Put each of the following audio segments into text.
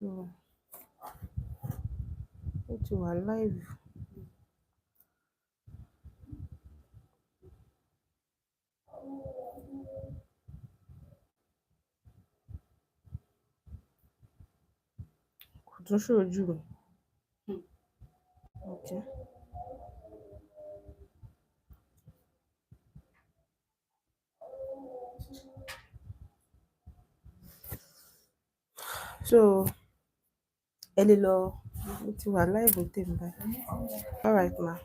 So, ó ti wà live. Kò tún ṣojú mi. Okay. So, ẹ lè lọ, ó ti wà live ní tèmi báyìí. All right, ma.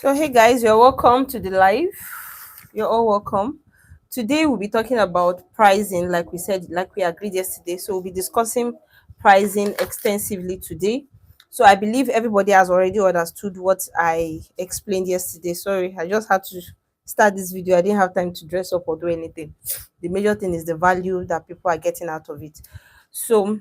So, hey guys, you're welcome to the live. You're all welcome. Today we'll be talking about pricing, like we said, like we agreed yesterday. So, we'll be discussing pricing extensively today. So, I believe everybody has already understood what I explained yesterday. Sorry, I just had to start this video. I didn't have time to dress up or do anything. The major thing is the value that people are getting out of it. So,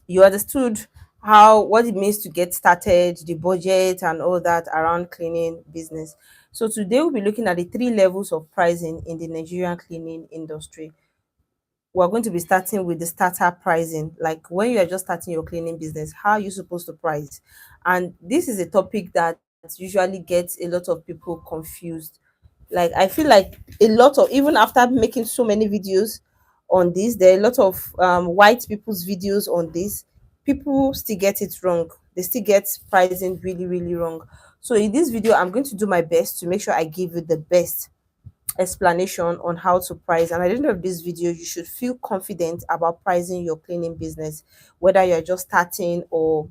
you understood how what it means to get started, the budget and all that around cleaning business. So today we'll be looking at the three levels of pricing in the Nigerian cleaning industry. We're going to be starting with the starter pricing, like when you are just starting your cleaning business, how are you supposed to price? And this is a topic that usually gets a lot of people confused. Like I feel like a lot of, even after making so many videos on this, there are a lot of white people's videos on this, people still get it wrong. They still get pricing really really wrong. So in this video I'm going to do my best to make sure I give you the best explanation on how to price, and at the end of this video you should feel confident about pricing your cleaning business, whether you're just starting or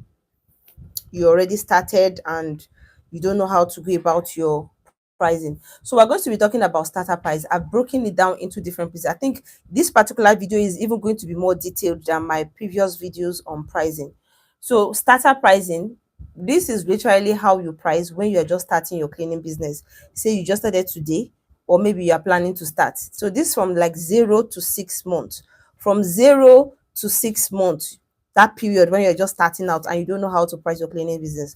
you already started and you don't know how to go about your pricing. So we're going to be talking about starter price. I've broken it down into different pieces. I think this particular video is even going to be more detailed than my previous videos on pricing. So starter pricing, this is literally how you price when you're just starting your cleaning business. Say you just started today, or maybe you are planning to start. So this from like 0 to 6 months. From 0 to 6 months, that period when you're just starting out and you don't know how to price your cleaning business,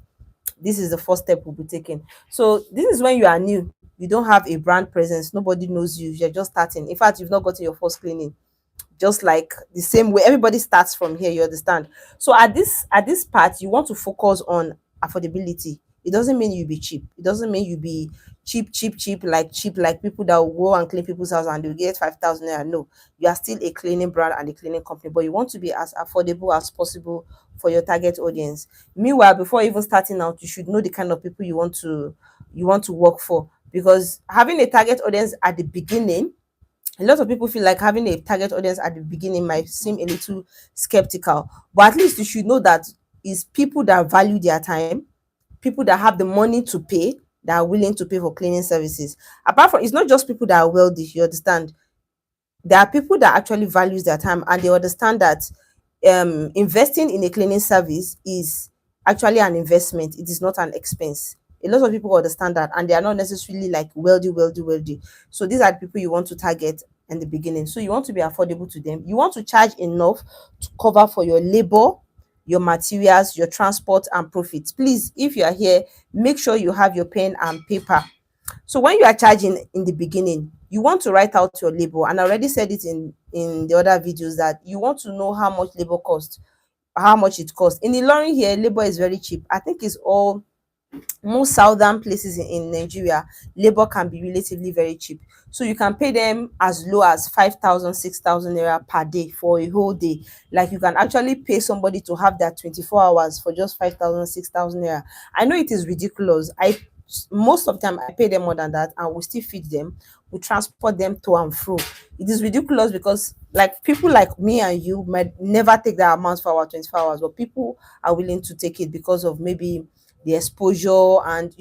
this is the first step we'll be taking. So this is when you are new, you don't have a brand presence, nobody knows you, you're just starting. In fact, you've not gotten your first cleaning. Just like the same way everybody starts from here, you understand? So at this part you want to focus on affordability. It doesn't mean you be cheap, it doesn't mean you be cheap like people that will go and clean people's house and they'll get 5,000 naira. No, you are still a cleaning brand and a cleaning company, but you want to be as affordable as possible for your target audience. Meanwhile, before even starting out, you should know the kind of people you want to work for, because having a target audience at the beginning, a lot of people feel like having a target audience at the beginning might seem a little skeptical, but at least you should know that it's people that value their time, people that have the money to pay, that are willing to pay for cleaning services. Apart from, it's not just people that are wealthy, you understand? There are people that actually values their time and they understand that investing in a cleaning service is actually an investment, it is not an expense. A lot of people understand that and they are not necessarily like wealthy. So these are the people you want to target in the beginning. So you want to be affordable to them, you want to charge enough to cover for your labor, your materials, your transport and profits. Please, if you are here, make sure you have your pen and paper. So when you are charging in the beginning, you want to write out your labor, and I already said it in the other videos that you want to know how much labor costs, how much it costs. In Ilorin here, labor is very cheap. I think it's all, most southern places in Nigeria, labor can be relatively very cheap. So you can pay them as low as 5,000, 6,000 naira per day for a whole day. Like you can actually pay somebody to have that 24 hours for just 5,000, 6,000 naira. I know it is ridiculous. most of the time I pay them more than that, and we still feed them, we transport them to and fro. It is ridiculous because like people like me and you might never take that amount for our 24 hours, but people are willing to take it because of maybe the exposure. And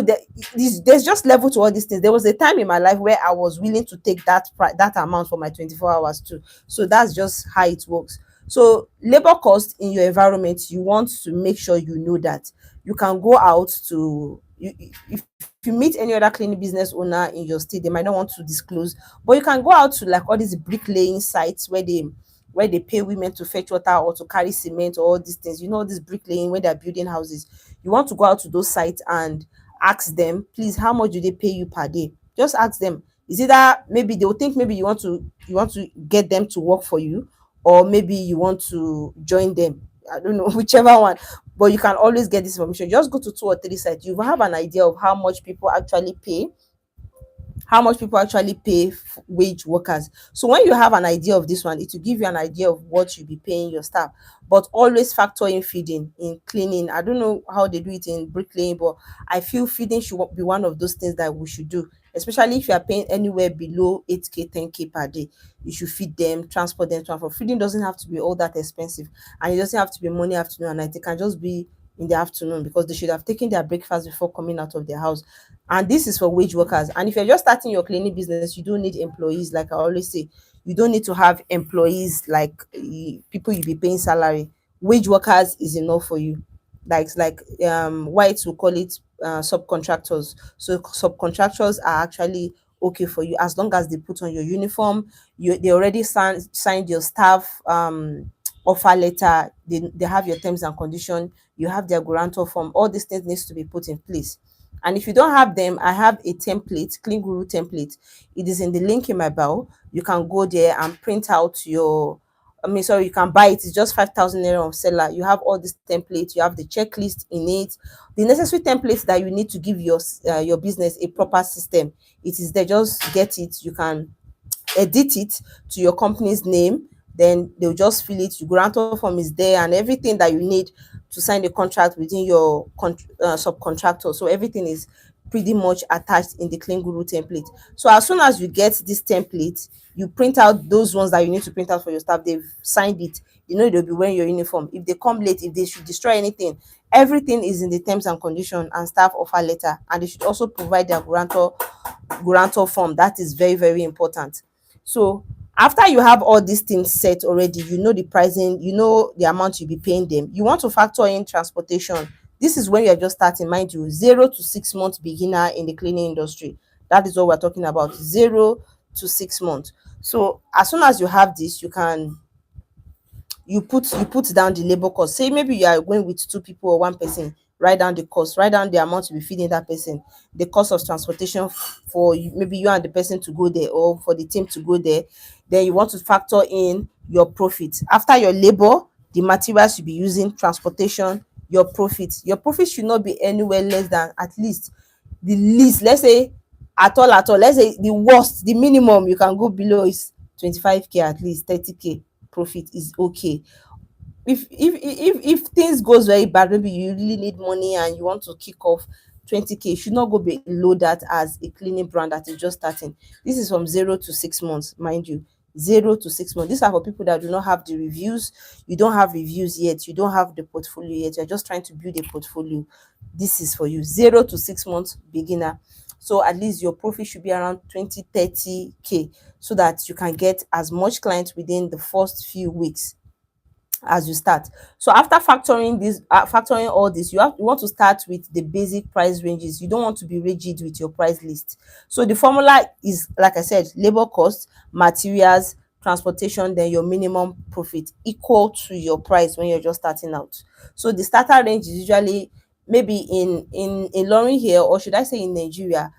there, there's just level to all these things. There was a time in my life where I was willing to take that amount for my 24 hours too. So that's just how it works. So labor cost in your environment, you want to make sure you know that you can go out to if you meet any other cleaning business owner in your state, they might not want to disclose, but you can go out to like all these bricklaying sites where they pay women to fetch water or to carry cement or all these things. This bricklaying when they're building houses. You want to go out to those sites and ask them, please, how much do they pay you per day? Just ask them. Is it that maybe they'll think maybe you want to get them to work for you, or maybe you want to join them. I don't know, whichever one. But you can always get this information. Just go to two or three sites. You will have an idea of how much people actually pay wage workers. So when you have an idea of this one, it will give you an idea of what you'll be paying your staff. But always factor in feeding, in cleaning. I don't know how they do it in bricklaying, but I feel feeding should be one of those things that we should do, especially if you are paying anywhere below 8K 10K per day. You should feed them, transport them, transport. Feeding doesn't have to be all that expensive, and it doesn't have to be morning, afternoon and night. It can just be in the afternoon, because they should have taken their breakfast before coming out of their house. And this is for wage workers. And if you're just starting your cleaning business, you don't need employees. Like I always say, you don't need to have employees like people you be paying salary. Wage workers is enough for you. Like whites will call it subcontractors. So subcontractors are actually okay for you as long as they put on your uniform. They already signed your staff offer letter. They have your terms and condition. You have their guarantor form. All these things needs to be put in place. And if you don't have them, I have a template, Clean Guru template. It is in the link in my bio. You can go there and print out sorry, you can buy it. It's just 5,000 naira on seller. You have all this template. You have the checklist in it, the necessary templates that you need to give your business a proper system. It is there. Just get it. You can edit it to your company's name, then they'll just fill it. Your guarantor form is there, and everything that you need to sign the contract within your subcontractor. So everything is pretty much attached in the Clean Guru template. So as soon as you get this template, you print out those ones that you need to print out for your staff. They've signed it. They'll be wearing your uniform. If they come late, if they should destroy anything, everything is in the terms and condition and staff offer letter. And they should also provide their guarantor form. That is very, very important. So after you have all these things set already, you know the pricing, you know the amount you'll be paying them. You want to factor in transportation. This is when you're just starting, mind you, 0 to 6 months beginner in the cleaning industry. That is what we're talking about, 0 to 6 months. So as soon as you have this, you put down the labor cost. Say maybe you are going with two people or one person, write down the cost, write down the amount you be feeding that person, the cost of transportation for maybe you and the person to go there, or for the team to go there. Then you want to factor in your profit after your labor, the materials you be using, transportation, your profit should not be anywhere less than, at least the least, let's say, at all, let's say the worst, the minimum you can go below is 25K, at least 30K profit is okay. If things goes very bad, maybe you really need money and you want to kick off, 20K should not go below that as a cleaning brand that is just starting. This is from 0 to 6 months, mind you. 0 to 6 months. These are for people that do not have the reviews. You don't have reviews yet. You don't have the portfolio yet. You're just trying to build a portfolio. This is for you. 0 to 6 months beginner. So at least your profit should be around 20, 30K, so that you can get as much clients within the first few weeks as you start. So after factoring all this, you want to start with the basic price ranges. You don't want to be rigid with your price list. So the formula is, like I said, labor cost, materials, transportation, then your minimum profit equal to your price when you're just starting out. So the starter range is usually, maybe in Ilorin here, or should I say in Nigeria,